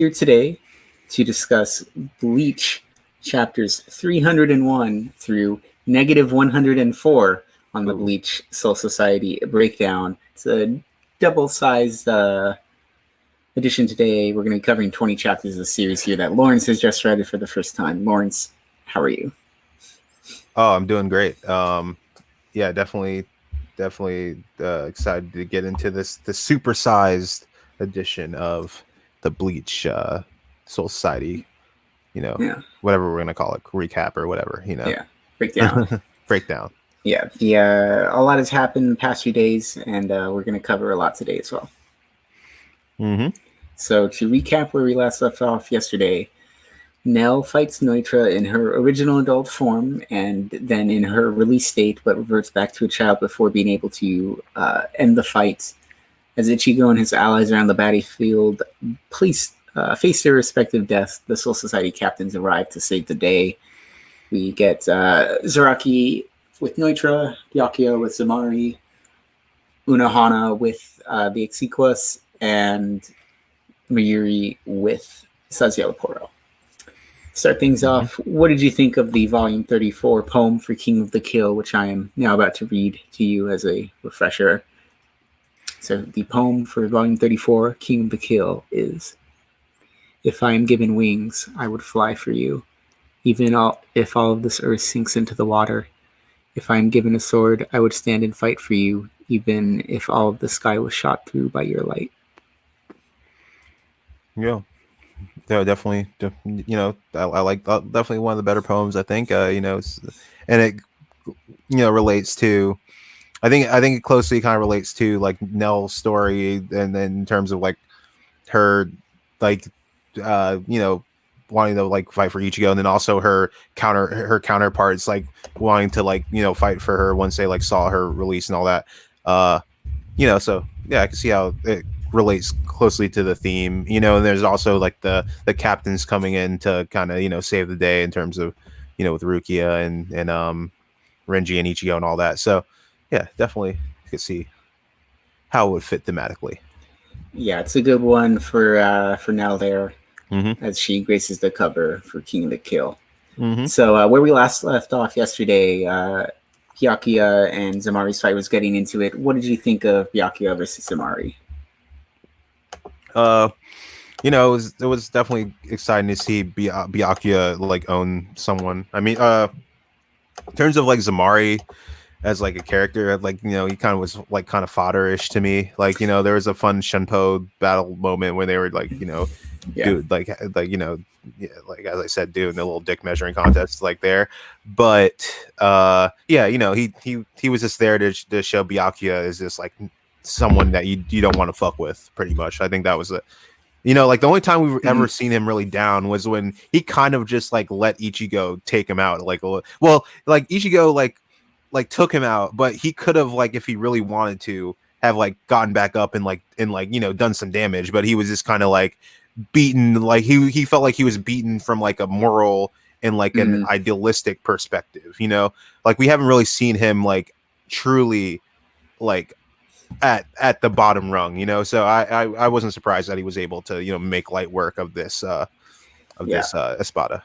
Here today to discuss Bleach chapters 301 through negative 104 on the Bleach Soul Society breakdown. It's a double-sized edition today. We're going to be covering 20 chapters of the series here that Lawrence has just read for the first time. Lawrence, how are you? Oh, I'm doing great. Yeah, definitely excited to get into the supersized edition of the Bleach Soul Society. Whatever we're gonna call it, recap or whatever. Yeah, breakdown. Breakdown. Yeah, a lot has happened in the past few days, and we're going to cover a lot today as well. Mm-hmm. So to recap where we last left off yesterday, Nell fights Neutra in her original adult form and then in her release state, but reverts back to a child before being able to end the fight. As Ichigo and his allies around the battlefield face their respective deaths, the Soul Society captains arrive to save the day. We get Zaraki with Neutra, Byakuya with Zamari, Unohana with the Exequus, and Mayuri with Sazielaporo. Start things off. What did you think of the Volume 34 poem for King of the Kill, which I am now about to read to you as a refresher? So the poem for Volume 34, King of the Kill, is: If I am given wings, I would fly for you, even if all of this earth sinks into the water. If I am given a sword, I would stand and fight for you, even if all of the sky was shot through by your light. Yeah, definitely. I like definitely one of the better poems. I think. And it relates to. I think it closely kind of relates to like Nell's story, and then in terms of like her, like, wanting to like fight for Ichigo, and then also her counterparts like wanting to like fight for her once they like saw her release and all that. So yeah, I can see how it relates closely to the theme. And there's also like the captains coming in to kind of save the day in terms of with Rukia and Renji and Ichigo and all that. So yeah, definitely you could see how it would fit thematically. Yeah, it's a good one for Nell there, Mm-hmm. as she graces the cover for King of the Kill. Mm-hmm. So where we last left off yesterday, Byakuya and Zamari's fight was getting into it. What did you think of Byakuya versus Zamari? It was definitely exciting to see Byakuya like own someone. I mean, in terms of like Zamari as like a character, like he kind of was like kind of fodder-ish to me. Like there was a fun Shenpo battle moment when they were like dude like like as I said, doing the little dick measuring contest like there. But he was just there to show Byakuya is just like someone that you don't want to fuck with, pretty much. I think that was like the only time we've ever seen him really down was when he kind of just like let Ichigo take him out. Like Ichigo like took him out, but he could have like if he really wanted to have like gotten back up and done some damage. But he was just kind of like beaten. Like he felt like he was beaten from like a moral and like an idealistic perspective. Like we haven't really seen him like truly like at the bottom rung, so I wasn't surprised that he was able to make light work of this Espada.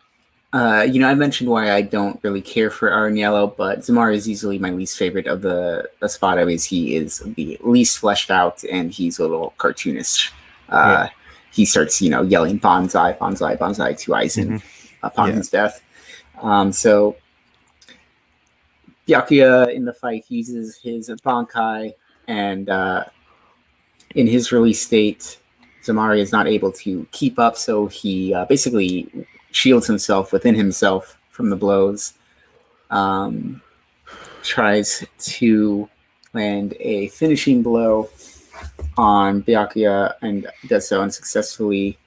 I mentioned why I don't really care for Araniello, but Zamari is easily my least favorite of the Espada because he is the least fleshed out and he's a little cartoonish. He starts yelling bonsai bonsai bonsai to Aizen upon his death. So Byakuya in the fight uses his Bankai, and in his release state, Zamari is not able to keep up, so he basically shields himself within himself from the blows. Tries to land a finishing blow on Byakuya and does so unsuccessfully.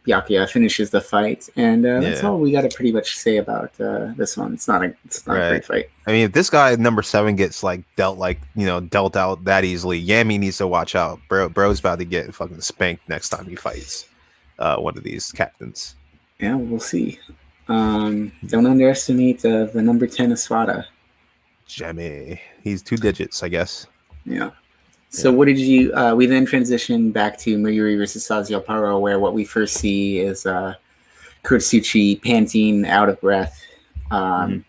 Byakuya finishes the fight, and that's all we got to pretty much say about this one. It's not a great fight. I mean, if this guy number 7 gets like dealt out that easily, Yami needs to watch out. Bro's about to get fucking spanked next time he fights one of these captains. Yeah, we'll see. Don't underestimate the number 10 Espada. Jimmy, he's 2 digits, I guess. Yeah. So what did you? We then transition back to Mayuri versus Sazio Paro, where what we first see is Kurtsuchi panting, out of breath. Mhm.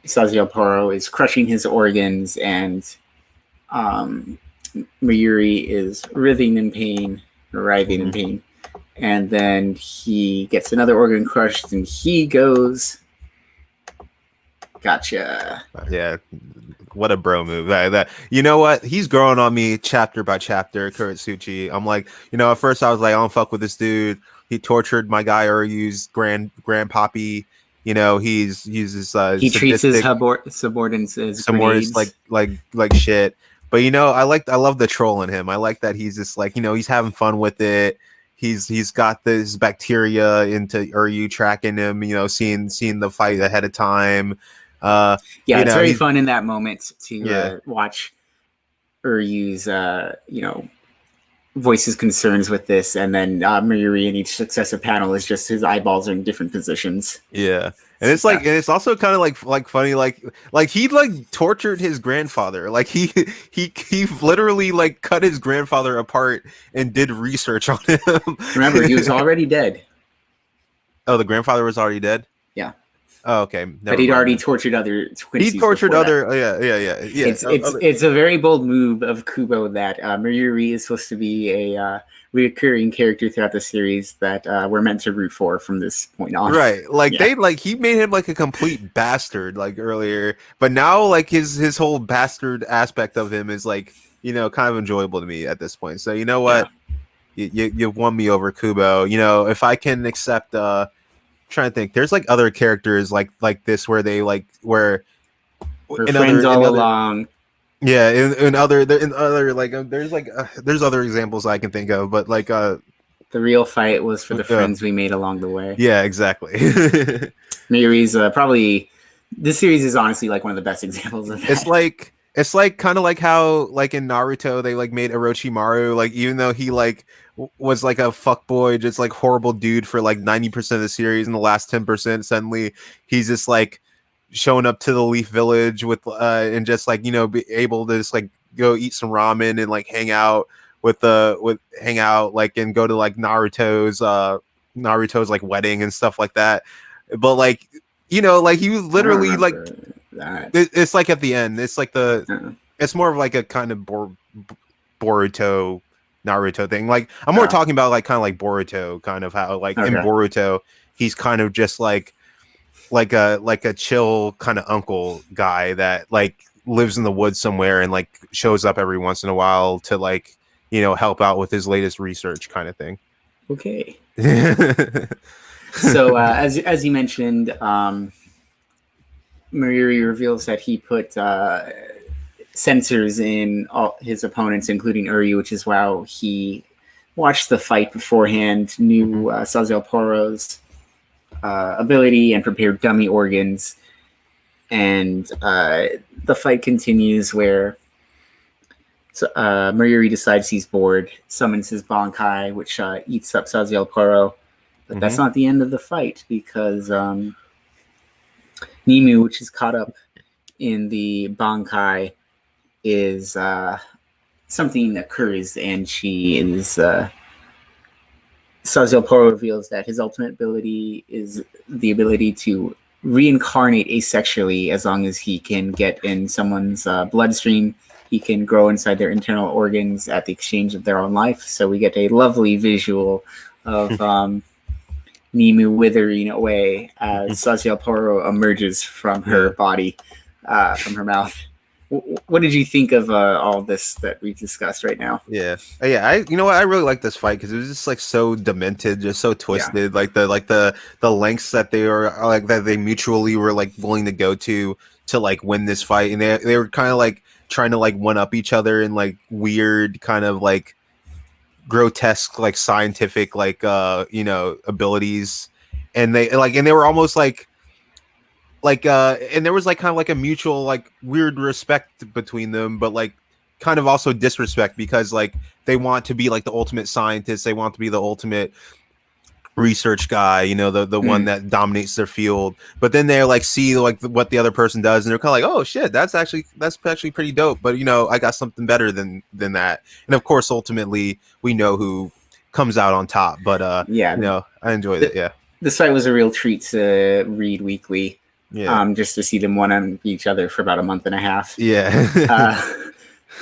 Sazio Paro is crushing his organs, and Mayuri is writhing in pain, writhing in pain. And then he gets another organ crushed, and he goes, "Gotcha." Yeah, what a bro move. That you know what? He's growing on me chapter by chapter, Kuretsuchi. I'm like, at first I was like, I don't fuck with this dude. He tortured my guy Uryu's grandpappy. He's this He treats his sadistic, subordinates as some words grenades. like shit. But I love the troll in him. I like that he's just like, he's having fun with it. He's got this bacteria into Uryu tracking him, seeing the fight ahead of time. Yeah, it's very He's fun in that moment to yeah. watch Uryu's, voices concerns with this, and then Mayuri in each successive panel is just his eyeballs are in different positions. Yeah. And it's like, and it's also kind of like funny, like he like tortured his grandfather. Like he literally like cut his grandfather apart and did research on him. Remember, he was already dead. Oh, the grandfather was already dead? Yeah. Oh, okay. But he'd already tortured other Quincy's. He tortured other. Yeah. It's a very bold move of Kubo that Mayuri is supposed to be a recurring character throughout the series that we're meant to root for from this point on. Right. Like he made him like a complete bastard like earlier, but now like his whole bastard aspect of him is like, kind of enjoyable to me at this point. So you know what? Yeah. You won me over, Kubo. If I can accept trying to think, there's like other characters like this where they like where we're friends all along. Yeah, in other like there's other examples I can think of, but like the real fight was for the friends we made along the way. Yeah, exactly. Mayuri's probably this series is honestly like one of the best examples of that. It's like kind of like how like in Naruto they like made Orochimaru, like even though he like was like a fuckboy, just like horrible dude for like 90% of the series, and the last 10% suddenly he's just like showing up to the Leaf Village with and just like be able to just like go eat some ramen and like hang out like and go to like Naruto's like wedding and stuff like that. But like like he was literally like that. It's like at the end it's like it's more of like a kind of Boruto Naruto thing. Like I'm more talking about like kind of like Boruto, kind of how like in Boruto he's kind of just like a chill kind of uncle guy that like lives in the woods somewhere and like shows up every once in a while to like help out with his latest research kind of thing. Okay. So as you mentioned, Mayuri reveals that he put sensors in all his opponents, including Uryu, which is why he watched the fight beforehand, knew Sazio Poro's ability, and prepared dummy organs. And the fight continues where Mayuri decides he's bored, summons his Bankai, which eats up Sazio Poro. But that's not the end of the fight, because Nimu, which is caught up in the Bankai, is something occurs, and she is Sazio Poro reveals that his ultimate ability is the ability to reincarnate asexually. As long as he can get in someone's bloodstream, he can grow inside their internal organs at the exchange of their own life. So we get a lovely visual of Nimu withering away as Sazio Poro emerges from her body, from her mouth. What did you think of all this that we discussed right now? Yeah. I I really like this fight because it was just like so demented, just so twisted. Yeah. Like the lengths that they were like that they mutually were like willing to go to like win this fight, and they were kind of like trying to like one up each other in like weird kind of like grotesque like scientific like abilities, and they were almost like and there was like kind of like a mutual like weird respect between them, but like kind of also disrespect, because like they want to be like the ultimate scientists, they want to be the ultimate research guy, the one that dominates their field. But then they like see like what the other person does, and they're kind of like, oh shit, that's actually pretty dope. But I got something better than that. And of course, ultimately, we know who comes out on top. But Yeah, I enjoyed it. Yeah, this fight was a real treat to read weekly. yeah, Just to see them one on each other for about a month and a half. yeah.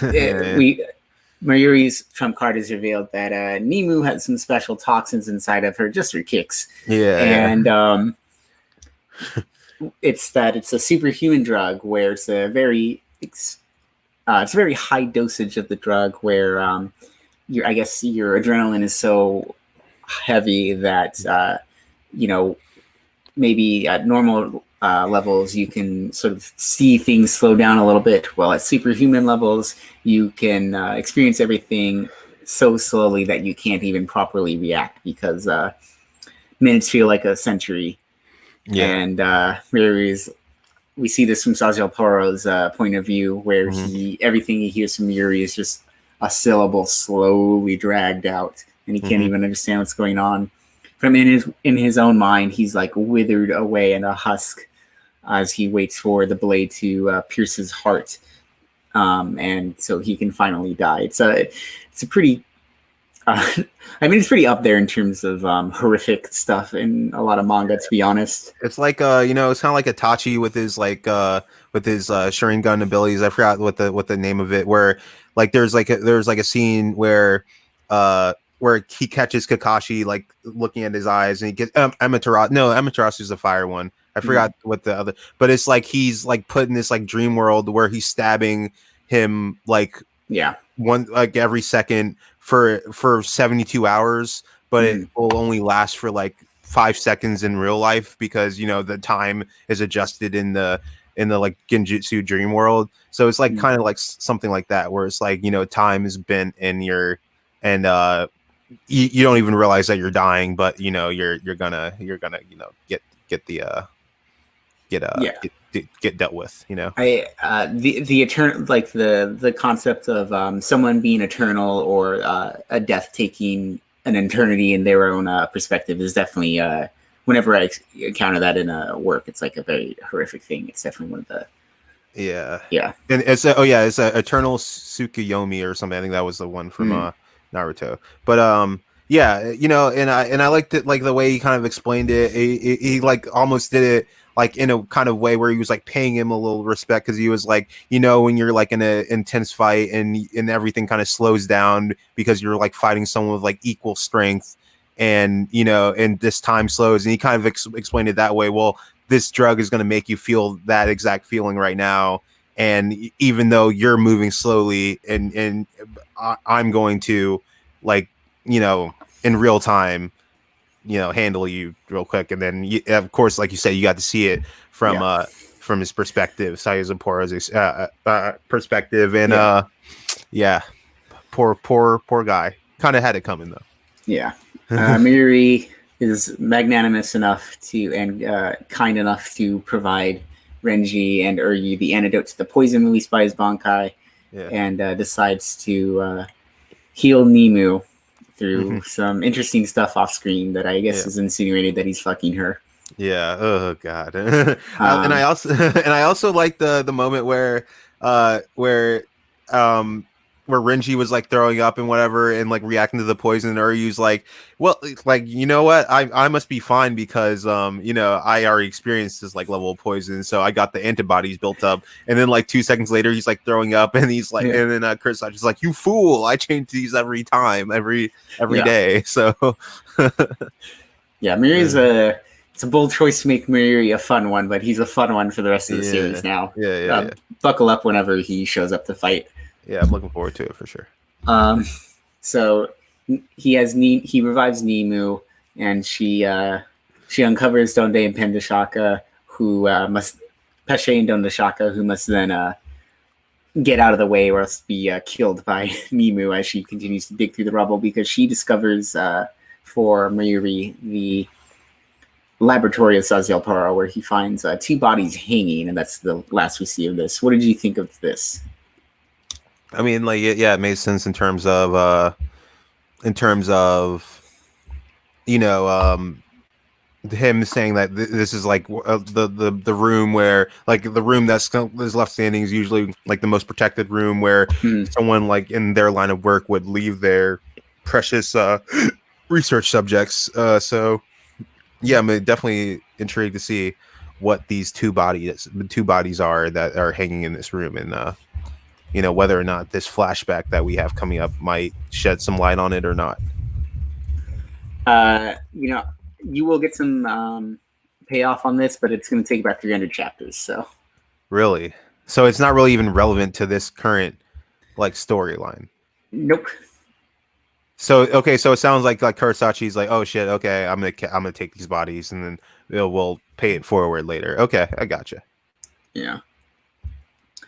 Yeah. We Mayuri's trump card is revealed that Nemu had some special toxins inside of her just for kicks. Yeah, And it's a superhuman drug where it's a very high dosage of the drug where I guess your adrenaline is so heavy that maybe at normal levels you can sort of see things slow down a little bit. Well, at superhuman levels, you can experience everything so slowly that you can't even properly react because minutes feel like a century. yeah. And we see this from Sazio Poro's point of view, where everything he hears from Yuri is just a syllable slowly dragged out, and he can't even understand what's going on. From in his own mind, he's like withered away in a husk as he waits for the blade to pierce his heart, and so he can finally die. It's a pretty. It's pretty up there in terms of horrific stuff in a lot of manga, to be honest. It's like it's kind of like Itachi with his Sharingan abilities. I forgot what the name of it. Where like there's a scene where he catches Kakashi like looking at his eyes, and he gets Amaterasu. No, Amaterasu's the fire one. I forgot what the other. But it's like he's like put in this like dream world where he's stabbing him like one like every second for 72 hours, but it will only last for like 5 seconds in real life because the time is adjusted in the like Genjutsu dream world. So it's like kind of like something like that where it's like time is bent in your and you don't even realize that you're dying, but you're gonna get dealt with. The eternal, like the concept of someone being eternal or a death taking an eternity in their own perspective is definitely whenever I encounter that in a work, it's like a very horrific thing. It's definitely one of the and it's a Eternal Tsukuyomi or something. I think that was the one from Naruto. But and I liked it, like the way he kind of explained it. He like almost did it like in a kind of way where he was like paying him a little respect, because he was like, when you're like in an intense fight and everything kind of slows down because you're like fighting someone with like equal strength, and and this time slows, and he kind of explained it that way. Well, this drug is going to make you feel that exact feeling right now, and even though you're moving slowly, and I'm going to like in real time handle you real quick. And then of course, like you said, you got to see it from his perspective, Saizo Poro's perspective, and poor guy, kind of had it coming though. Miri is magnanimous enough to and kind enough to provide Renji and Uryu the antidote to the poison released by his Bankai, and decides to heal Nemu through some interesting stuff off screen that I guess is insinuated that he's fucking her. Yeah. Oh God. And I also like the moment where Renji was like throwing up and whatever and like reacting to the poison, and Uryu's like, well, like, you know what, I must be fine because I already experienced this like level of poison, so I got the antibodies built up. And then like 2 seconds later he's like throwing up, and he's like and then Chris is like, you fool, I change these every time, every day. So Miri's it's a bold choice to make Miri a fun one, but he's a fun one for the rest of the series now. Buckle up whenever he shows up to fight. Yeah, I'm looking forward to it for sure. So he revives Nemu, and she uncovers Donde and Pendashaka, who must Peshe and Dondashaka, who must then get out of the way or else be killed by Nemu as she continues to dig through the rubble, because she discovers for Mayuri the laboratory of Sazio Poro, where he finds 2 bodies hanging, and that's the last we see of this. What did you think of this? I mean, like, it made sense in terms of you know, him saying that this is like the room where like the room is left standing is usually like the most protected room where Hmm. someone like in their line of work would leave their precious research subjects. So yeah, I'm definitely intrigued to see what these two bodies are that are hanging in this room, and whether or not this flashback that we have coming up might shed some light on it or not. You know, you will get some payoff on this, but it's going to take about 300 chapters. So Really, so it's not really even relevant to this current like storyline. nope. So okay, so it sounds like Kurosachi's like, oh shit, okay, I'm gonna take these bodies and then we'll pay it forward later. Okay, I gotcha. Yeah.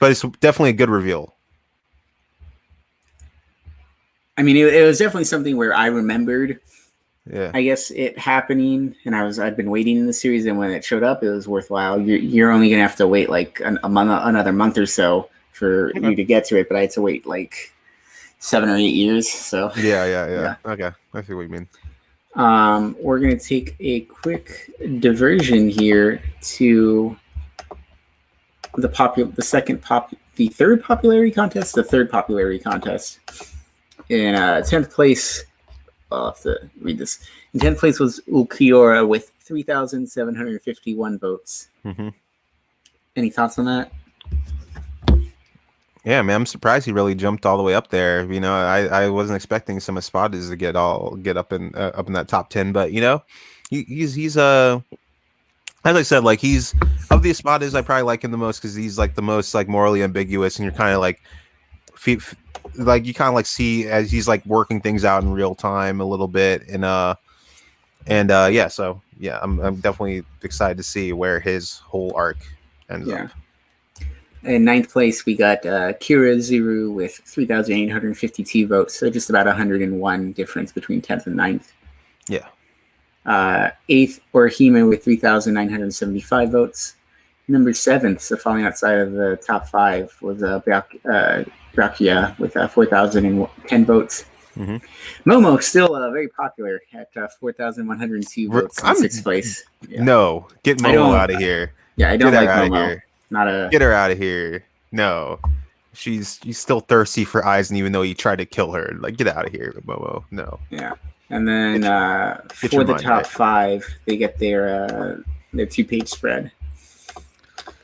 But it's definitely a good reveal. I mean, it was definitely something where I remembered, Yeah. I guess, it happening, and I'd been waiting in the series, and when it showed up, it was worthwhile. You're only gonna have to wait like another month or so for Okay. you to get to it, but I had to wait like 7 or 8 years. So Yeah. Okay, I see what you mean. we're gonna take a quick diversion here to the third popularity contest, in 10th place. I'll have to read this. In 10th place was Ulquiorra with 3,751 votes. Mm-hmm. Any thoughts on that? Yeah, man, I'm surprised he really jumped all the way up there. I wasn't expecting some Espadas to get up in that top 10, but he's as I said, like he's of the Espadas, I probably like him the most because he's like the most like morally ambiguous, and you're kind of like, like you kind of like see as he's like working things out in real time a little bit, and yeah, so yeah, I'm definitely excited to see where his whole arc ends up. In 9th place, we got Kira Zuru with 3,852 votes, so just about 101 difference between 10th and 9th. Yeah. 8th, Orihime with 3,975 votes. Number 7th, so falling outside of the top 5, was Byakuya with 4,010 votes. Mm-hmm. Momo still very popular at 4,102 votes in 6th place. Yeah. No, get Momo out of here. Yeah, I don't like Momo. Get her out of here. No, she's still thirsty for Aizen, even though you tried to kill her. Like, get out of here, Momo. No. Yeah, and then for the top 5, they get their 2-page spread.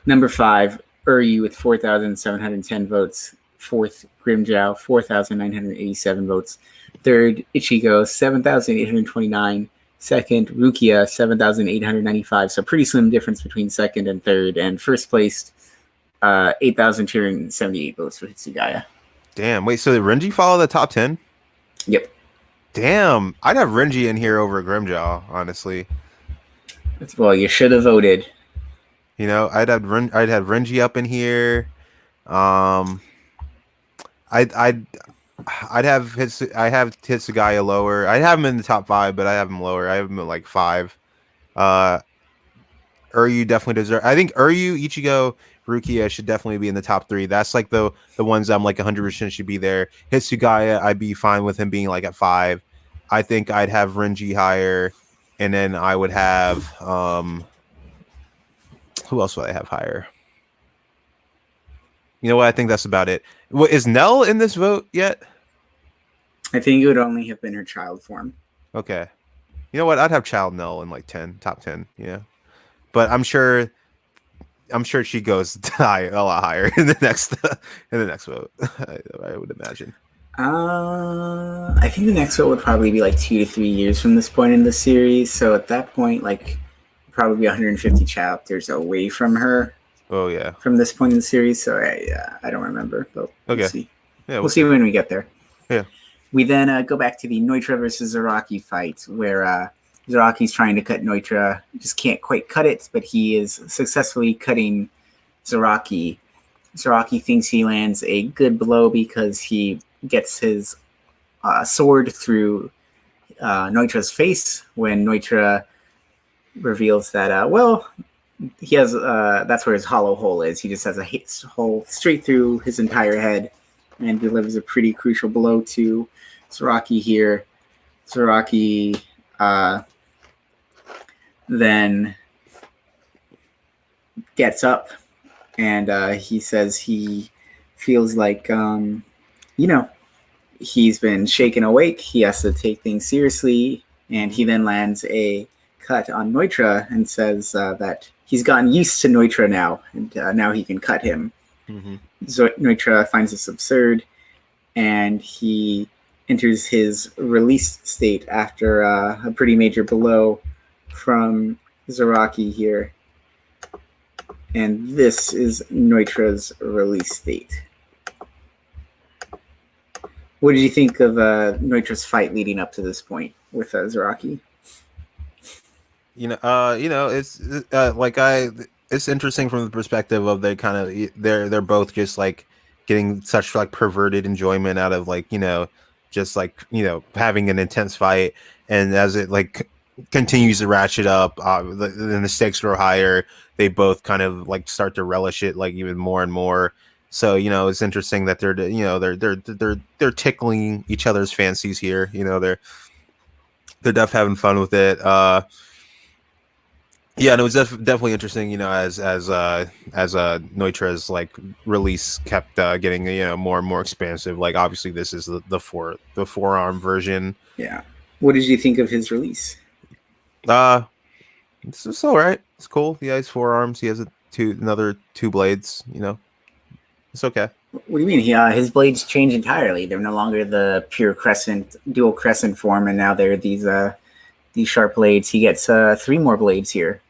Number 5, Uryu with 4,710 votes. 4th, Grimjow, 4,987 votes. 3rd, Ichigo, 7,829. 2nd, Rukia, 7,895. So pretty slim difference between 2nd and 3rd. And 1st place, 8,278 votes for Hitsugaya. Damn. Wait, so did Renji follow the top 10? Yep. Damn. I'd have Renji in here over Grimjaw, honestly. Well, you should have voted. I'd have Renji up in here. I'd have Hitsugaya lower. I have him in the top 5, but I have him lower. I have him at like 5. Uryu definitely deserves. I think Uryu, Ichigo, Rukia should definitely be in the top 3. That's like the ones I'm like 100% should be there. Hitsugaya, I'd be fine with him being like at 5. I think I'd have Renji higher, and then I would have who else would I have higher? You know what? I think that's about it. Is Nell in this vote yet? I think it would only have been her child form. Okay. You know what? I'd have child Nell in like top 10. Yeah. But I'm sure she goes a lot higher in the next vote. I would imagine. I think the next vote would probably be like 2 to 3 years from this point in the series. So at that point, like probably 150 chapters away from her. Oh yeah. From this point in the series, so I don't remember, but we'll see. Yeah, we'll see when we get there. Yeah. We then go back to the Neutra versus Zaraki fight, where Zaraki's trying to cut Neutra, just can't quite cut it, but he is successfully cutting Zaraki. Zaraki thinks he lands a good blow because he gets his sword through Neutra's face when Neutra reveals that, he has that's where his hollow hole is. He just has a hole straight through his entire head and delivers a pretty crucial blow to Zaraki here. Zaraki then gets up and he says he feels like, you know, he's been shaken awake. He has to take things seriously. And he then lands a cut on Neutra and says that he's gotten used to Neutra now, and now he can cut him. Mm-hmm. Neutra finds this absurd, and he enters his release state after a pretty major blow from Zaraki here. And this is Neutra's release state. What did you think of Neutra's fight leading up to this point with Zaraki? It's it's interesting from the perspective of they're both just like getting such like perverted enjoyment out of like, just like, having an intense fight, and as it like continues to ratchet up, then the stakes grow higher. They both kind of like start to relish it like even more and more. So it's interesting that they're tickling each other's fancies here. They're definitely having fun with it. Yeah, and it was definitely interesting. As Neutra's like release kept getting more and more expansive. Like obviously this is the forearm version. Yeah. What did you think of his release? It's all right. It's cool. He has forearms. He has another two blades. It's okay. What do you mean? His blades change entirely. They're no longer the pure dual crescent form, and now they're these sharp blades. He gets 3 more blades here.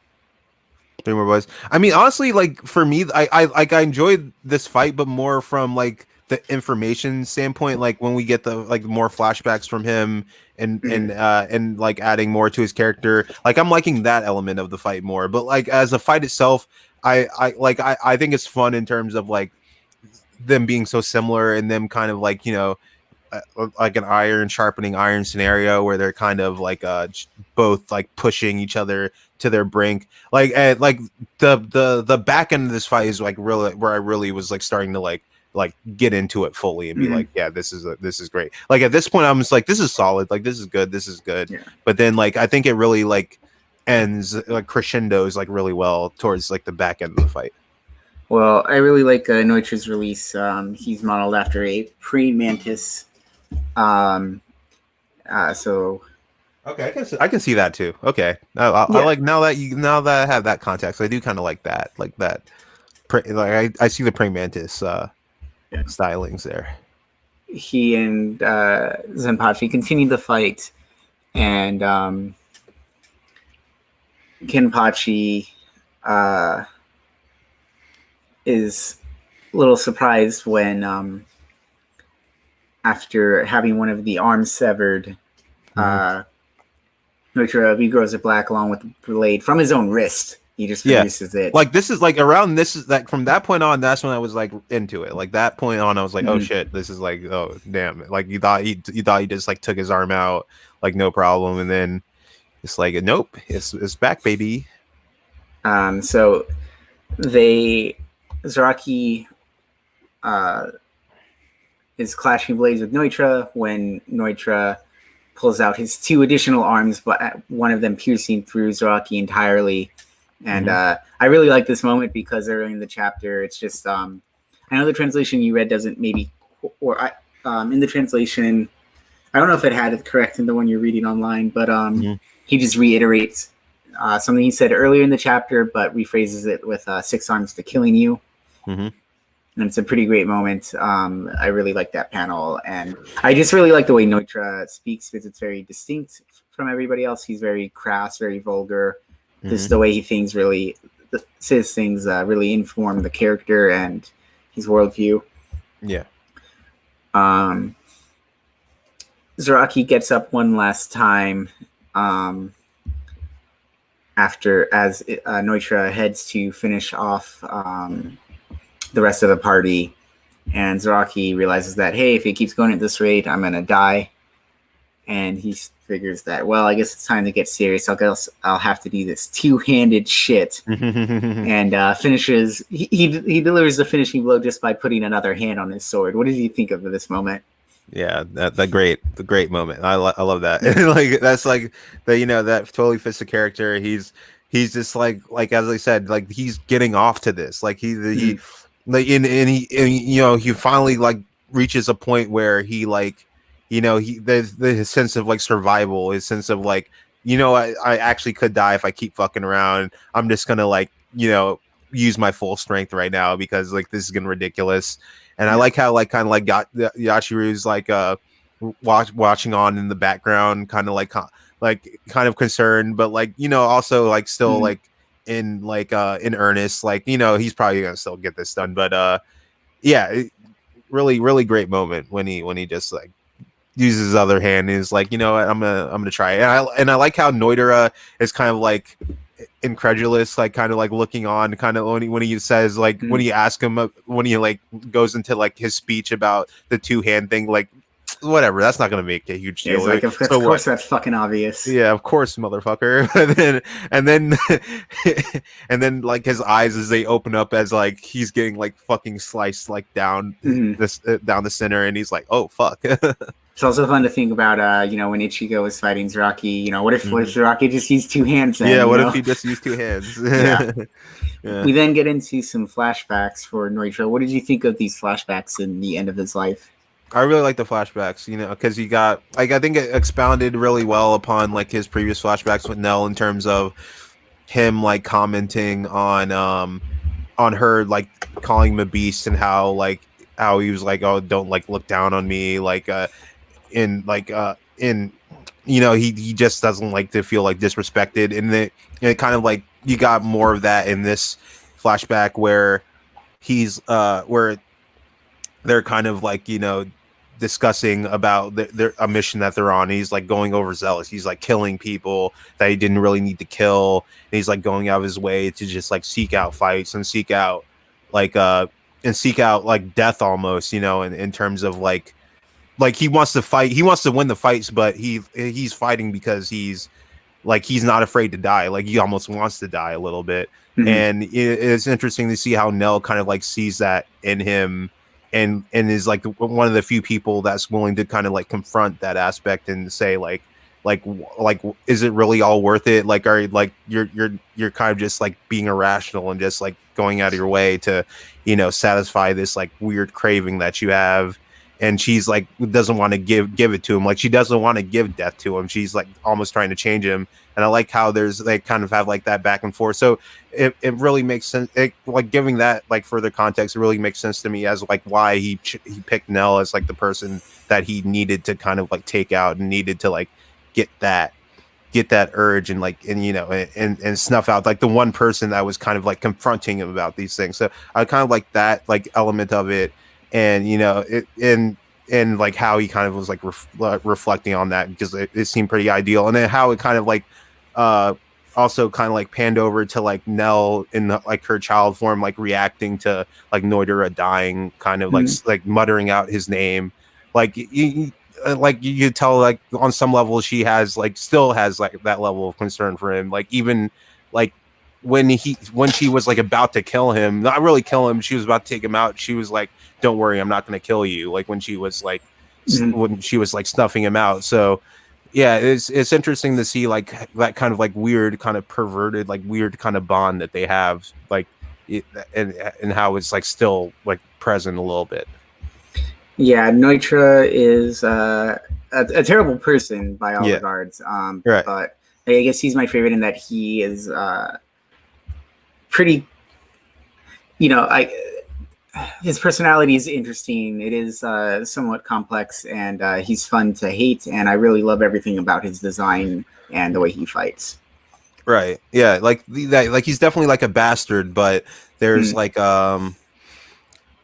3 more blades. I mean, honestly, like for me, I enjoyed this fight, but more from like the information standpoint. Like when we get the like more flashbacks from him and like adding more to his character. Like I'm liking that element of the fight more. But like as a fight itself, I think it's fun in terms of like them being so similar and them kind of like like an iron sharpening iron scenario where they're kind of like both like pushing each other to their brink. Like the back end of this fight is like really where I really was like starting to like get into it fully and be like, yeah, this is great. Like at this point I'm just like, this is solid, like this is good. Yeah. But then like I think it really like ends like crescendos like really well towards like the back end of the fight. Well, I really like Neutra's release. He's modeled after a praying mantis. So okay, I can see that too. Okay, I like now that I have that context, I do kind of like that. I see the praying mantis stylings there. He and Zenpachi continue the fight, and Kenpachi is a little surprised when after having one of the arms severed, Neutra regrows it black along with the blade from his own wrist. He just produces it. Like this is like around this is like from that point on, that's when I was like into it. Like that point on, I was like, oh shit, this is like, oh damn. Like you thought he just like took his arm out, like no problem, and then it's like nope, it's back, baby. So Zaraki is clashing blades with Neutra when Neutra pulls out his 2 additional arms, but one of them piercing through Zaraki entirely. And I really like this moment because early in the chapter, it's just I know the translation you read doesn't maybe, or in the translation, I don't know if it had it correct in the one you're reading online, but he just reiterates something he said earlier in the chapter, but rephrases it with 6 arms to killing you. And it's a pretty great moment. I really like that panel, and I just really like the way Neutra speaks because it's very distinct from everybody else. He's very crass, very vulgar. This the way he thinks really says things really inform the character and his worldview. Yeah. Zaraki gets up one last time after as Neutra heads to finish off the rest of the party, and Zaraki realizes that, hey, if he keeps going at this rate, I'm gonna die. And he figures that, well, I guess it's time to get serious. I'll have to do this 2-handed shit. And finishes. He delivers the finishing blow just by putting another hand on his sword. What did you think of this moment? Yeah, the great moment. I love that. Like that's like the that totally fits the character. He's just like as I said, like he's getting off to this. Like he Mm, like and he finally like reaches a point where he like his sense of like survival, his sense of like I actually could die if I keep fucking around. I'm just gonna like use my full strength right now because like this is getting ridiculous. And I yeah. like how like kind of like got Yashiru's like watching on in the background, kind of like kind of concerned, but like also like still Mm, like in earnest, like he's probably gonna still get this done. But yeah, really really great moment when he just like uses his other hand and is like, what, I'm gonna try it. And I like how Noidera is kind of like incredulous, like kind of like looking on, kind of when he says like when mm. you ask him when he like goes into like his speech about the two hand thing, like whatever, that's not gonna make a huge Yeah, deal. it's like, So of what? course that's fucking obvious. Yeah, of course, motherfucker. And then and then like his eyes as they open up as like he's getting like fucking sliced like down Mm. this down the center, and he's like, oh fuck. It's also fun to think about, when Ichigo was fighting Zaraki, what if Mhm. Zaraki just used two hands Yeah, then, what if he just used two hands? Yeah. Yeah. We then get into some flashbacks for Noitra. What did you think of these flashbacks in the end of his life? I really like the flashbacks, because he got like I think it expounded really well upon like his previous flashbacks with Nell in terms of him like commenting on her like calling him a beast and how he was like, oh, don't like look down on me, like in he just doesn't like to feel like disrespected, and it kind of like you got more of that in this flashback where he's where they're kind of like discussing about their a mission that they're on. He's like going overzealous. He's like killing people that he didn't really need to kill. And he's like going out of his way to just like seek out fights and like uh seek out like death almost, in terms of like he wants to fight. He wants to win the fights, but he's fighting because he's not afraid to die. Like he almost wants to die a little bit. Mm-hmm. And it's interesting to see how Nell kind of like sees that in him, and is like one of the few people that's willing to kind of like confront that aspect and say like is it really all worth it? Like are like you're kind of just like being irrational and just like going out of your way to satisfy this like weird craving that you have. And she's like doesn't want to give it to him, like she doesn't want to give death to him. She's like almost trying to change him. And I like how they kind of have like that back and forth. So it really makes sense. Like giving that like further context, it really makes sense to me as like why he picked Nell as like the person that he needed to kind of like take out and needed to like get that urge and like and snuff out like the one person that was kind of like confronting him about these things. So I kind of like that like element of it, and it and like how he kind of was like reflecting on that because it seemed pretty ideal, and then how it kind of like uh also kind of like panned over to like Nell in like her child form, like reacting to like Noidera dying, kind of like Mm-hmm. like muttering out his name, like like you could tell like on some level she has like still has like that level of concern for him, like even like when she was like about to kill him, not really kill him, she was about to take him out, she was like, don't worry, I'm not going to kill you, like when she was like Mm-hmm. when she was like snuffing him out. So yeah, it's interesting to see like that kind of like weird kind of perverted like weird kind of bond that they have, like it, and how it's like still like present a little bit. Yeah, Neutra is a terrible person by all Yeah, regards. right. But I guess he's my favorite in that he is pretty. I his personality is interesting. It is somewhat complex, and he's fun to hate. And I really love everything about his design and the way he fights. Right. Yeah. Like that. Like he's definitely like a bastard, but there's Mm, like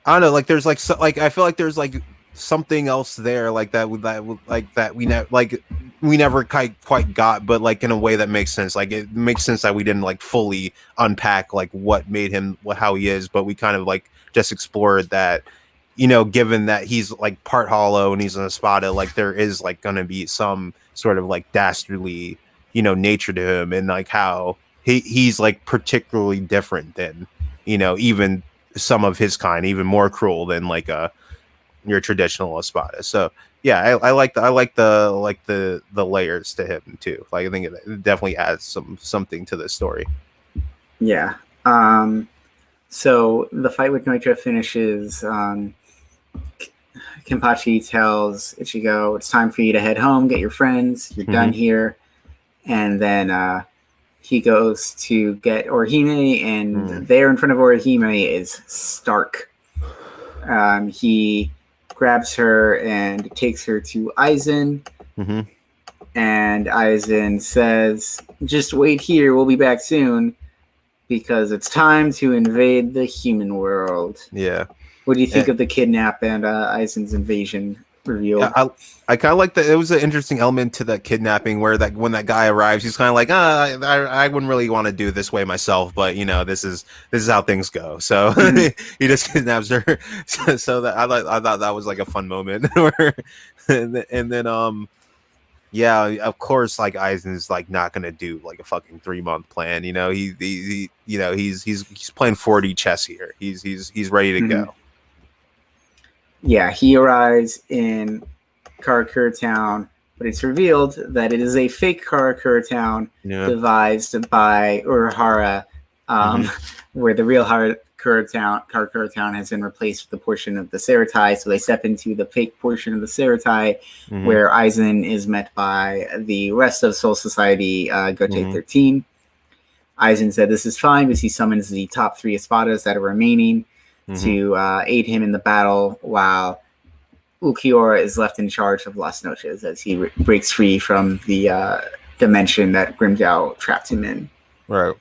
I don't know. Like there's like like I feel like there's like something else there like like that we never quite got, but like in a way that makes sense. Like it makes sense that we didn't like fully unpack like what made him how he is, but we kind of like just explored that. Given that he's like part hollow and he's an Espada, like there is like going to be some sort of like dastardly nature to him, and like how he's like particularly different than even some of his kind, even more cruel than like your traditional Espada. So yeah, I like the layers to him too. Like I think it definitely adds something to the story. Yeah. So the fight with Noitra finishes. Kenpachi tells Ichigo, "It's time for you to head home, get your friends. You're done here." And then he goes to get Orihime, and there in front of Orihime is Stark. He grabs her and takes her to Aizen. And Aizen says, "Just wait here. We'll be back soon because it's time to invade the human world." Yeah. What do you think of the kidnap and Aizen's invasion revealed? Yeah, I kind of like that. It was an interesting element to that kidnapping where that when that guy arrives, he's kind of like, I wouldn't really want to do this way myself, but you know, this is how things go. So he just kidnaps her. So that I thought that was like a fun moment. and then yeah, of course, like Aizen's like not gonna do like a fucking 3-month plan. You know, he you know he's playing 4D chess here. He's ready to go. Yeah, he arrives in Karakura Town, but it's revealed that it is a fake Karakura Town devised by Urahara, where the real Karakura Town has been replaced with a portion of the Seratai. So they step into the fake portion of the Seratai, where Aizen is met by the rest of Soul Society, Gote 13. Aizen said this is fine because he summons the top 3 Espadas that are remaining to aid him in the battle, while Ulquiorra is left in charge of Las Noches as he breaks free from the dimension that Grimmjow trapped him in. Right.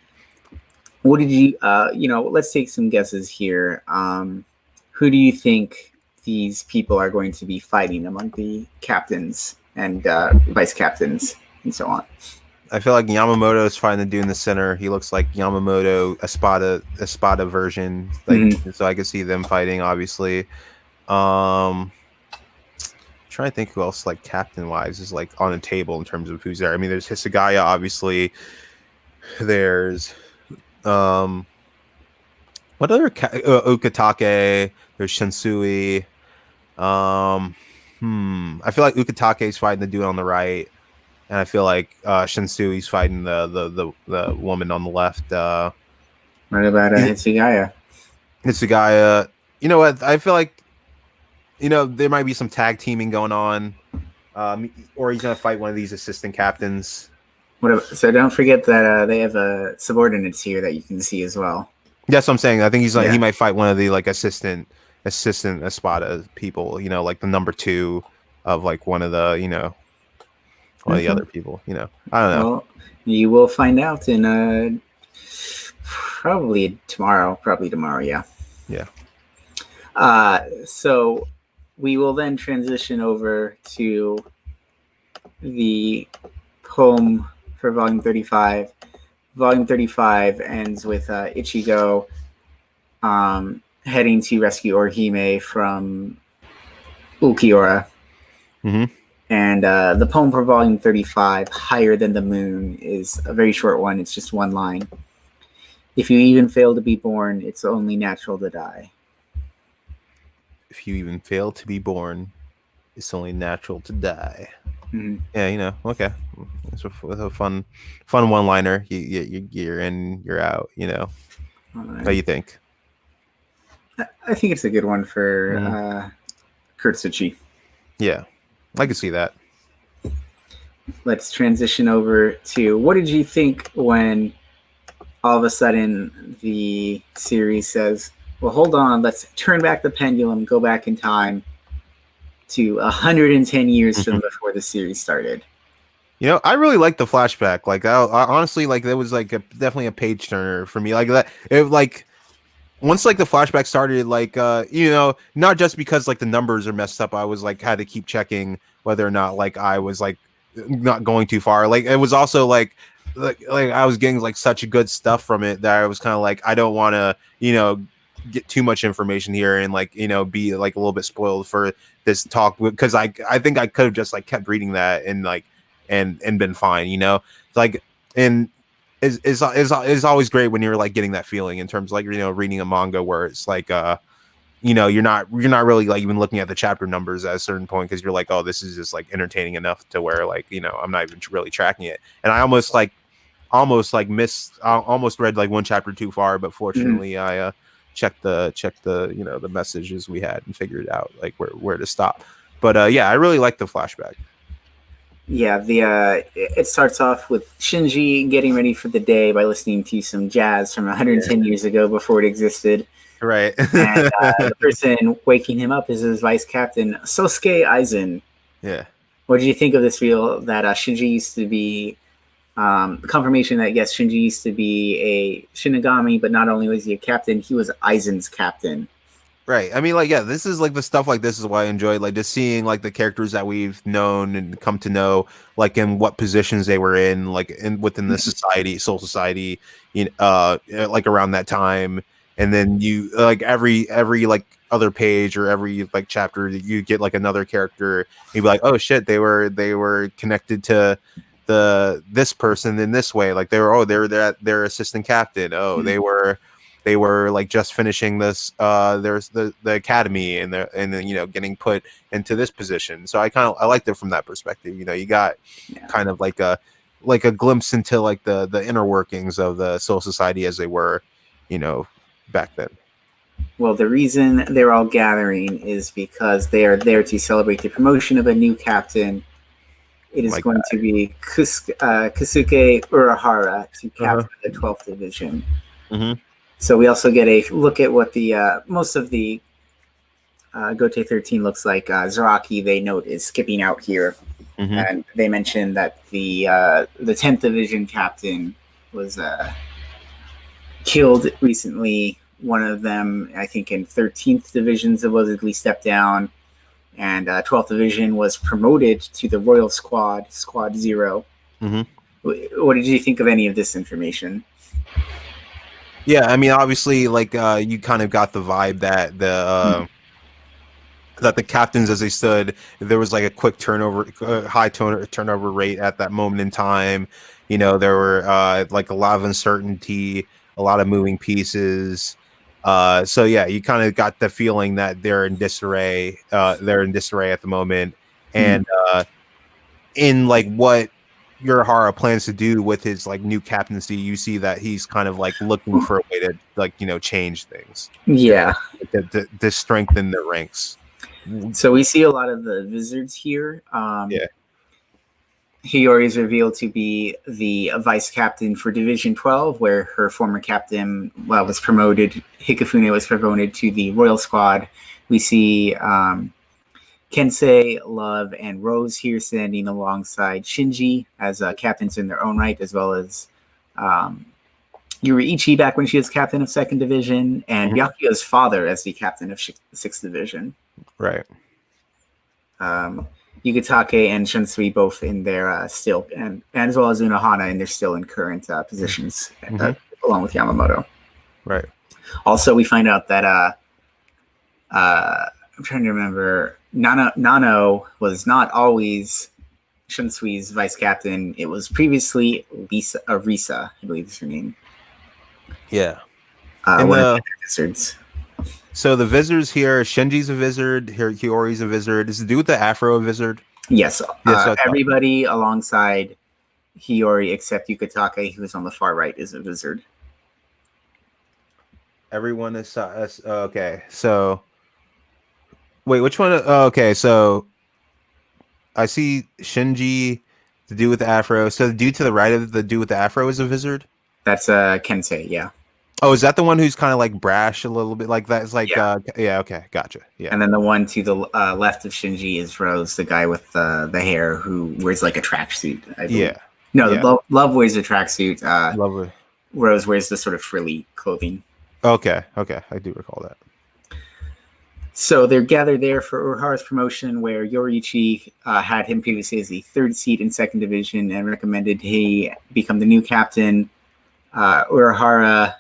What did you, let's take some guesses here. Who do you think these people are going to be fighting among the captains and vice captains and so on? I feel like Yamamoto is fighting the dude in the center. He looks like Yamamoto Espada version. Like so I could see them fighting, obviously. Trying to think who else like captain wise is like on the table in terms of who's there. I mean, there's Hisagaya, obviously. There's what other Ukitake, there's Shinsui. I feel like Ukitake is fighting the dude on the right. And I feel like Shinsui's fighting the woman on the left. What about Hitsugaya? Hitsugaya. You know what? I feel like, you know, there might be some tag teaming going on. Or he's going to fight one of these assistant captains. So don't forget that they have subordinates here that you can see as well. That's what I'm saying. I think he's like he might fight one of the like assistant Espada people, you know, like the number 2 of like one of the, you know, one of the other people, you know. I don't know. Well, you will find out in probably tomorrow, yeah. Yeah. So we will then transition over to the poem for Volume 35. Volume 35 ends with Ichigo heading to rescue Orihime from Ulquiorra. And the poem for Volume 35, Higher Than the Moon, is a very short one. It's just one line. If you even fail to be born, it's only natural to die. If you even fail to be born, it's only natural to die. Yeah, you know, okay. It's a fun one-liner. You're in, you're out, you know. Right. What do you think? I think it's a good one for Kurtsuchi. Yeah, I can see that. Let's transition over to, what did you think when all of a sudden the series says, well, hold on, let's turn back the pendulum, go back in time to 110 years from before the series started? You know, I really like the flashback. Like, I honestly, like, that was like definitely a page turner for me. Like that, it like once like the flashback started, like you know, not just because like the numbers are messed up, I was like had to keep checking whether or not like I was like not going too far. Like it was also like I was getting like such good stuff from it that I was kind of like, I don't want to, you know, get too much information here and like, you know, be like a little bit spoiled for this talk, because I think I could have just like kept reading that and like and been fine, you know. Like, and is always great when you're like getting that feeling in terms of like, you know, reading a manga where it's like you're not really like even looking at the chapter numbers at a certain point because you're like, oh, this is just like entertaining enough to where like I'm not even really tracking it. And I almost missed, I almost read like one chapter too far, but Mhm. fortunately I checked the the messages we had and figured out like where to stop. But yeah, I really like the flashback. Yeah, it starts off with Shinji getting ready for the day by listening to some jazz from 110 years ago before it existed. Right. And the person waking him up is his vice captain, Sosuke Aizen. Yeah. What did you think of this reveal that Shinji used to be confirmation that yes, Shinji used to be a Shinigami, but not only was he a captain, he was Aizen's captain. Right. I mean, like, yeah, this is like the stuff like this is why I enjoy like just seeing like the characters that we've known and come to know, like in what positions they were in, like in within the society, soul society, like around that time. And then you like every like other page or every like chapter you get like another character, you'd be like, oh shit, they were connected to this person in this way. Like they were their assistant captain. Oh, they were like just finishing this there's the academy and then getting put into this position. So I liked it from that perspective. You got Yeah. kind of like a glimpse into like the inner workings of the soul society as they were back then. Well, the reason they're all gathering is because they are there to celebrate the promotion of a new captain. It is Like going to be Kasuke Urahara to uh-huh. captain of the 12th Division. Mm-hmm. So we also get a look at what the most of the Gote 13 looks like. Zaraki, they note, is skipping out here. Mm-hmm. And they mentioned that the 10th Division captain was killed recently. One of them, I think, in 13th Division supposedly stepped down, and 12th Division was promoted to the Royal Squad, Squad Zero. Mm-hmm. What did you think of any of this information? Yeah, I mean, obviously, like you kind of got the vibe that the captains, as they stood, there was like a quick turnover rate at that moment in time. There were like a lot of uncertainty, a lot of moving pieces. So yeah, you kind of got the feeling that they're in disarray. They're in disarray at the moment, and in like what Urahara plans to do with his like new captaincy, you see that he's kind of like looking for a way to like change things, Yeah. to strengthen their ranks. So we see a lot of the wizards here. Yeah. Hiyori is revealed to be the vice captain for Division 12, where her former captain was promoted. Hikifune was promoted to the Royal Squad. We see Kensei, Love, and Rose here standing alongside Shinji as captains in their own right, as well as Yuriichi back when she was captain of 2nd Division, and Byakuya's father as the captain of 6th Division. Right. Yugatake and Shunsui both in their still, and as well as Unohana in their still in current positions, along with Yamamoto. Right. Also, we find out that I'm trying to remember, Nano was not always Shunsui's vice captain. It was previously Risa, I believe is her name. Yeah. One of the wizards. So the visitors here, Shinji's a wizard, Hiyori's a wizard. Is the dude with the afro a wizard? Yes. Everybody alongside Hiyori except Yukatake, who's on the far right, is a wizard. Everyone is okay. So wait, which one? Okay, so I see Shinji, the dude with the afro. So the dude to the right of the dude with the afro is a wizard? That's Kensei, yeah. Oh, is that the one who's kind of like brash a little bit like that? It's like, yeah, okay, gotcha. Yeah. And then the one to the left of Shinji is Rose, the guy with the hair who wears like a tracksuit. Yeah. No, yeah. Love wears a tracksuit. Lovely. Rose wears the sort of frilly clothing. Okay, I do recall that. So they're gathered there for Urahara's promotion, where Yoriichi had him previously as the 3rd seat in 2nd Division and recommended he become the new captain. Urahara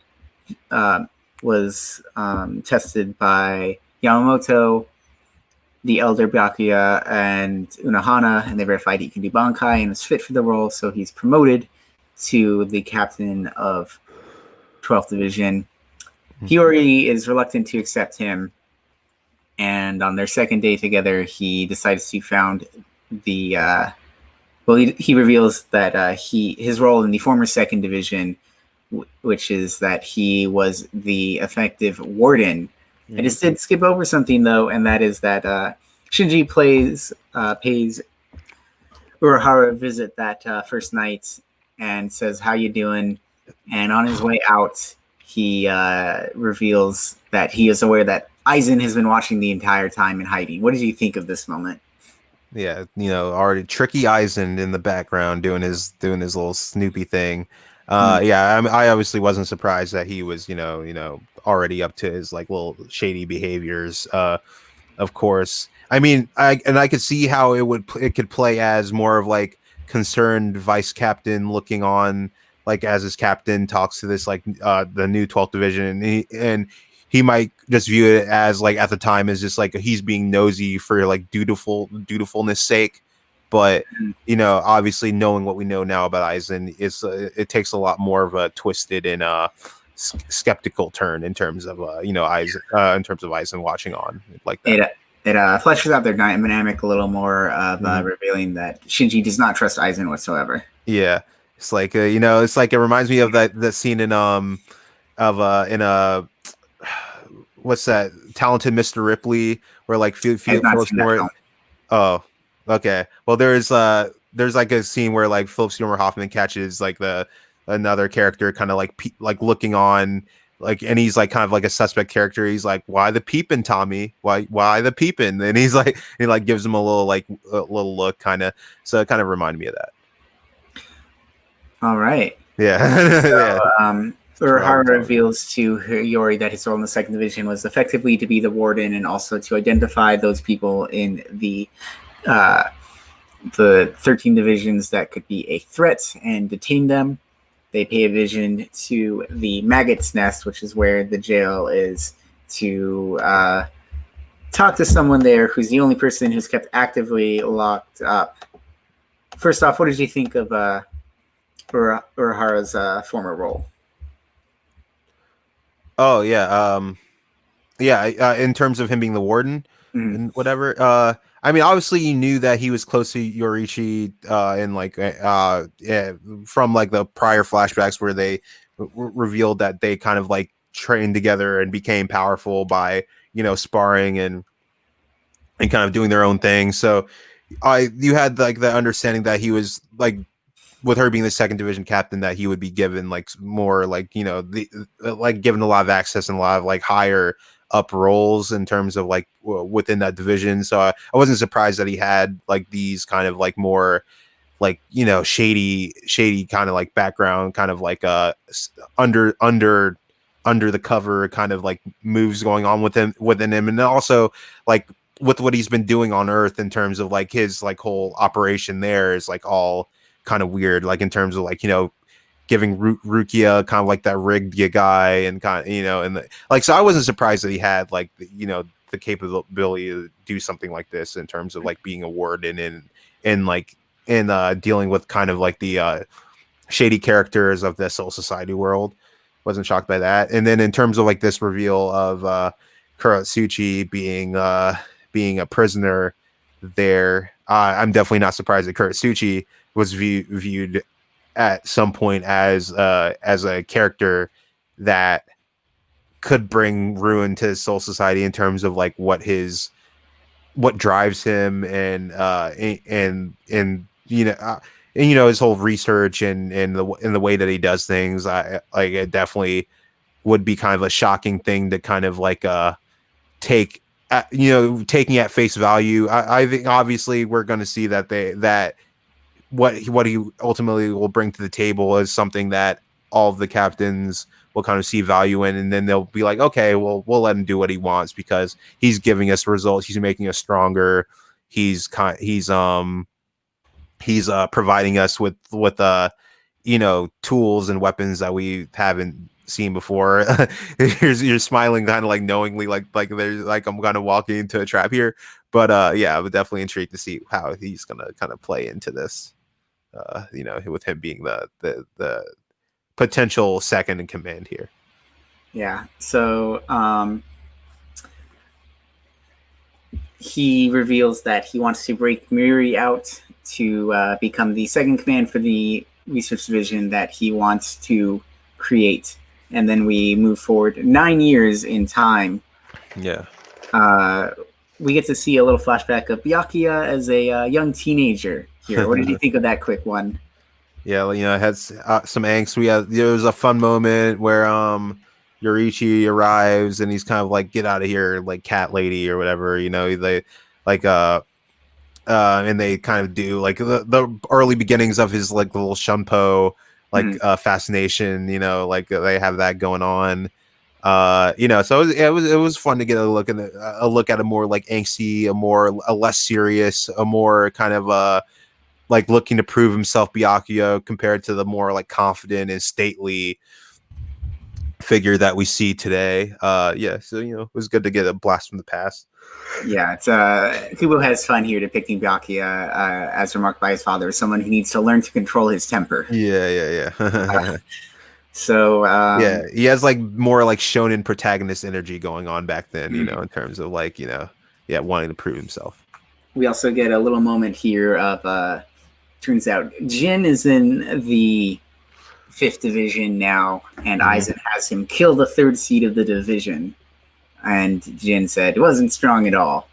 was tested by Yamamoto, the elder Byakuya, and Unohana, and they verified he can do Bankai and was fit for the role, so he's promoted to the captain of 12th Division. Hiyori is reluctant to accept him, and on their second day together, he decides to found the. Well, he reveals that his role in the former second division, which is that he was the effective warden. I Mhm. just did skip over something though, and that is that Shinji pays Urahara a visit that first night and says, "How you doing?" And on his way out, he reveals that he is aware that Aizen has been watching the entire time in hiding. What did you think of this moment? Yeah, already tricky Eisen in the background doing his little Snoopy thing. Mm. Yeah, I obviously wasn't surprised that he was, already up to his like little shady behaviors. Of course. I mean, I could see how it could play as more of like concerned vice captain looking on, like as his captain talks to this like the new 12th division, and he might just view it as like at the time as just like he's being nosy for like dutifulness sake. But obviously knowing what we know now about Aizen, it takes a lot more of a twisted and skeptical turn in terms of Aizen, in terms of Aizen watching on like that. It fleshes out their dynamic a little more of Mhm. revealing that Shinji does not trust Aizen whatsoever. Yeah, it's like it's like it reminds me of that scene in of in what's that, Talented Mr. Ripley, where like I have not Philip seen that Seymour. film. Oh, okay. Well, there's like a scene where like Philip Seymour Hoffman catches like the another character kind of like like looking on, like, and he's like kind of like a suspect character. He's like, "Why the peeping, Tommy? Why the peeping?" And he like gives him a little like a little look, kind of. So it kind of reminded me of that. All right. Yeah, yeah. Urahara Derogatory. reveals to Hiyori that his role in the second division was effectively to be the warden and also to identify those people in uh, the 13 divisions that could be a threat and detain them. They pay a vision to the Maggot's Nest, which is where the jail is, to talk to someone there who's the only person who's kept actively locked up. First off, what did you think of Urahara's former role? Oh yeah. Yeah, in terms of him being the warden Mm. and whatever. I mean, obviously you knew that he was close to Yorichi, and like yeah, from like the prior flashbacks where they revealed that they kind of like trained together and became powerful by sparring and kind of doing their own thing. So you had like the understanding that he was like, with her being the second division captain, that he would be given like more like the like given a lot of access and a lot of like higher up roles in terms of like within that division. So I wasn't surprised that he had like these kind of like more like shady kind of like background, kind of like under under the cover kind of like moves going on within him, and also like with what he's been doing on Earth in terms of like his like whole operation there is like all kind of weird, like in terms of like giving Rukia kind of like that rigged guy, and kind of and like, so I wasn't surprised that he had like the capability to do something like this in terms of like being a warden and like in dealing with kind of like the shady characters of the Soul Society world. Wasn't shocked by that. And then in terms of like this reveal of Kuratsuchi being a prisoner there, I'm definitely not surprised that Kuratsuchi was viewed at some point as a character that could bring ruin to Soul Society in terms of like what drives him, and his whole research and the way that he does things. I like it definitely would be kind of a shocking thing to kind of like take taking at face value. I think obviously we're going to see that what he ultimately will bring to the table is something that all of the captains will kind of see value in, and then they'll be like, okay, well, we'll let him do what he wants because he's giving us results, he's making us stronger, he's providing us with tools and weapons that we haven't seen before. You're smiling kind of like knowingly, like there's like I'm kind of walking into a trap here, but yeah, I would definitely intrigued to see how he's gonna kind of play into this, with him being the potential second in command here. Yeah. So he reveals that he wants to break Muri out to become the second command for the research division that he wants to create. And then we move forward 9 years in time. Yeah. We get to see a little flashback of Byakuya as a young teenager here. What did you think of that quick one? Yeah, you know, it had some angst. There was a fun moment where Yorichi arrives and he's kind of like, "Get out of here, like cat lady or whatever." You know, they like and they kind of do like the early beginnings of his like little shunpo like fascination. You know, like they have that going on. You know, so it was fun to get a look at a more like angsty, a less serious, a more kind of like looking to prove himself Byakuya compared to the more like confident and stately figure that we see today. Yeah, so you know, it was good to get a blast from the past. Yeah, it's Kubo has fun here depicting Byakuya, as remarked by his father, as someone who needs to learn to control his temper. Yeah. So Yeah, he has like more like shonen protagonist energy going on back then, you know, in terms of like, you know, yeah, wanting to prove himself. We also get a little moment here of turns out Jin is in the fifth division now, and Aizen has him kill the third seed of the division. And Jin said it wasn't strong at all.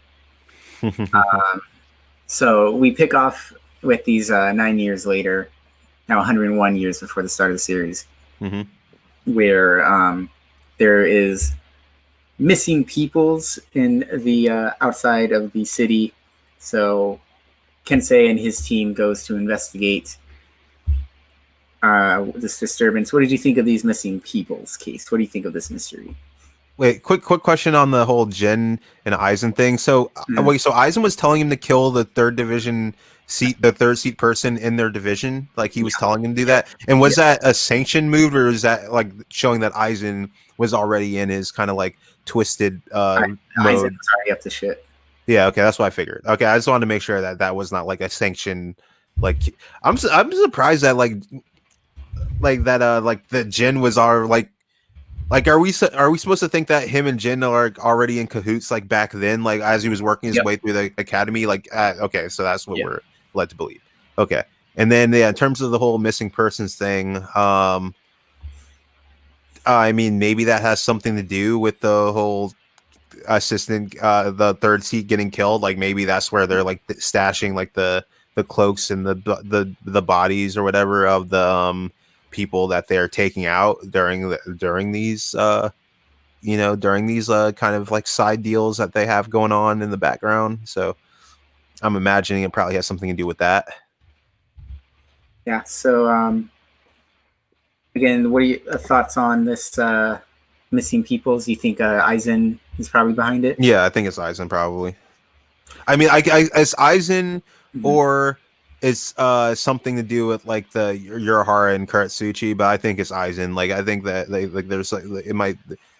So we pick off with these 9 years later, now 101 years before the start of the series, where there is missing peoples in the outside of the city. So Kensei and his team goes to investigate this disturbance. What did you think of these missing peoples case? What do you think of this mystery? Wait, quick question on the whole Jin and Aizen thing. So wait, so Aizen was telling him to kill the third seat person in their division. Like he was telling him to do that. And was that a sanctioned move, or is that like showing that Aizen was already in his kind of like twisted mode? Aizen was already up to shit. Yeah, okay, that's what I figured. Okay, I just wanted to make sure that that was not like a sanctioned. Like I'm surprised that like that like the Jin was our like, are we supposed to think that him and Jin are already in cahoots like back then, like as he was working his way through the academy? Like, okay, so that's what we're led to believe. Okay, and then yeah, in terms of the whole missing persons thing, I mean, maybe that has something to do with the whole assistant, the third seat getting killed. Like maybe that's where they're like stashing like the cloaks and the bodies or whatever of the people that they're taking out during these you know, during these kind of like side deals that they have going on in the background. So I'm imagining it probably has something to do with that. Yeah. So again, what are your thoughts on this missing peoples? You think Aizen is probably behind it? Yeah, I think it's Aizen probably. I mean, it's Aizen or it's something to do with like the Urahara and Kuretsuchi, but I think it's Aizen. Like I think that like there's like it might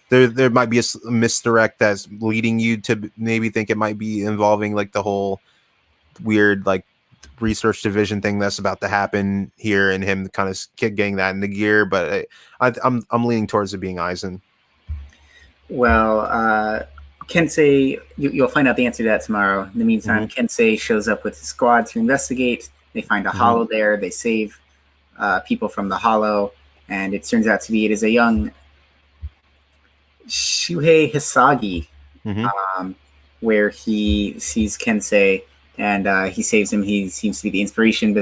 there might be a misdirect that's leading you to maybe think it might be involving like the whole weird like research division thing that's about to happen here and him kind of getting that into gear. But I'm leaning towards it being Aizen. Well, Kensei, you'll find out the answer to that tomorrow. In the meantime, Kensei shows up with his squad to investigate. They find a hollow there. They save people from the hollow, and it turns out to be it is a young Shuhei Hisagi, where he sees Kensei and he saves him. He seems to be the inspiration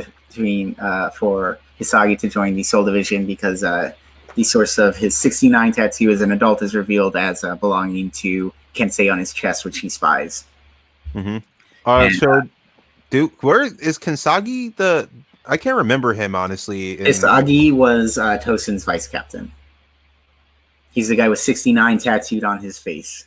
for Hisagi to join the Soul Division because the source of his 69 tattoo as an adult is revealed as belonging to Kensei on his chest, which he spies. So, dude, where is Kensagi? I can't remember him honestly. Hisagi was Tosin's vice captain. He's the guy with 69 tattooed on his face.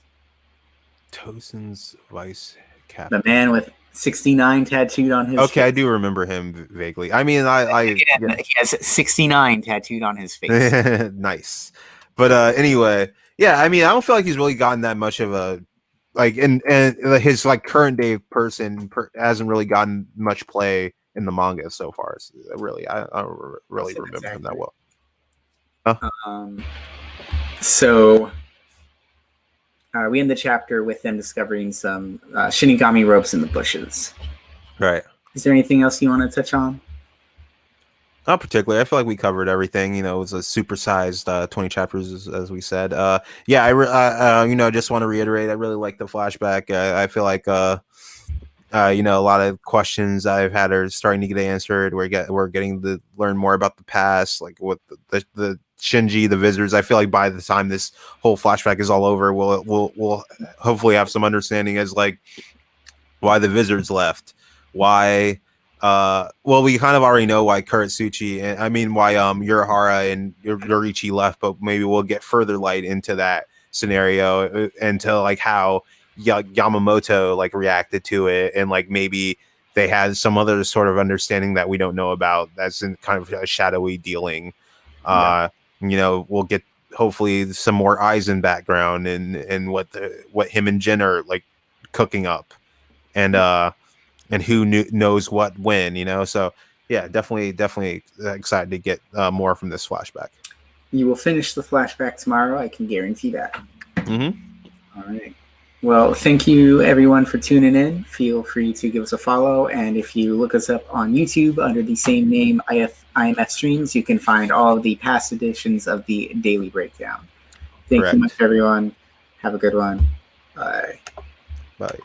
Tosin's vice captain. The man with 69 tattooed on his face. I do remember him vaguely. I mean, he has 69 tattooed on his face. Nice. But anyway, yeah, I mean, I don't feel like he's really gotten that much of a like and his like current day person hasn't really gotten much play in the manga so far. So really, I don't really remember him that well. So We end the chapter with them discovering some Shinigami ropes in the bushes. Right. Is there anything else you want to touch on? Not particularly. I feel like we covered everything. You know, it was a supersized 20 chapters, as we said. Yeah, just want to reiterate, I really like the flashback. I feel like, a lot of questions I've had are starting to get answered. We're getting to learn more about the past, like what the Shinji, the visitors. I feel like by the time this whole flashback is all over, we'll hopefully have some understanding as like why the visitors left, why we kind of already know why Kuretsuchi and why Urahara and Yorichi left, but maybe we'll get further light into that scenario, into like how Yamamoto like reacted to it, and like maybe they had some other sort of understanding that we don't know about, that's in kind of a shadowy dealing. We'll get hopefully some more Aizen background and what him and Jin are like cooking up, and who knows what when. So yeah, definitely excited to get more from this flashback. You will finish the flashback tomorrow, I can guarantee that. Mm-hmm. All right. Well, thank you everyone for tuning in. Feel free to give us a follow, and if you look us up on YouTube under the same name, IMF Streams, you can find all of the past editions of the Daily Breakdown. Thank you much, everyone. Have a good one. Bye. Bye.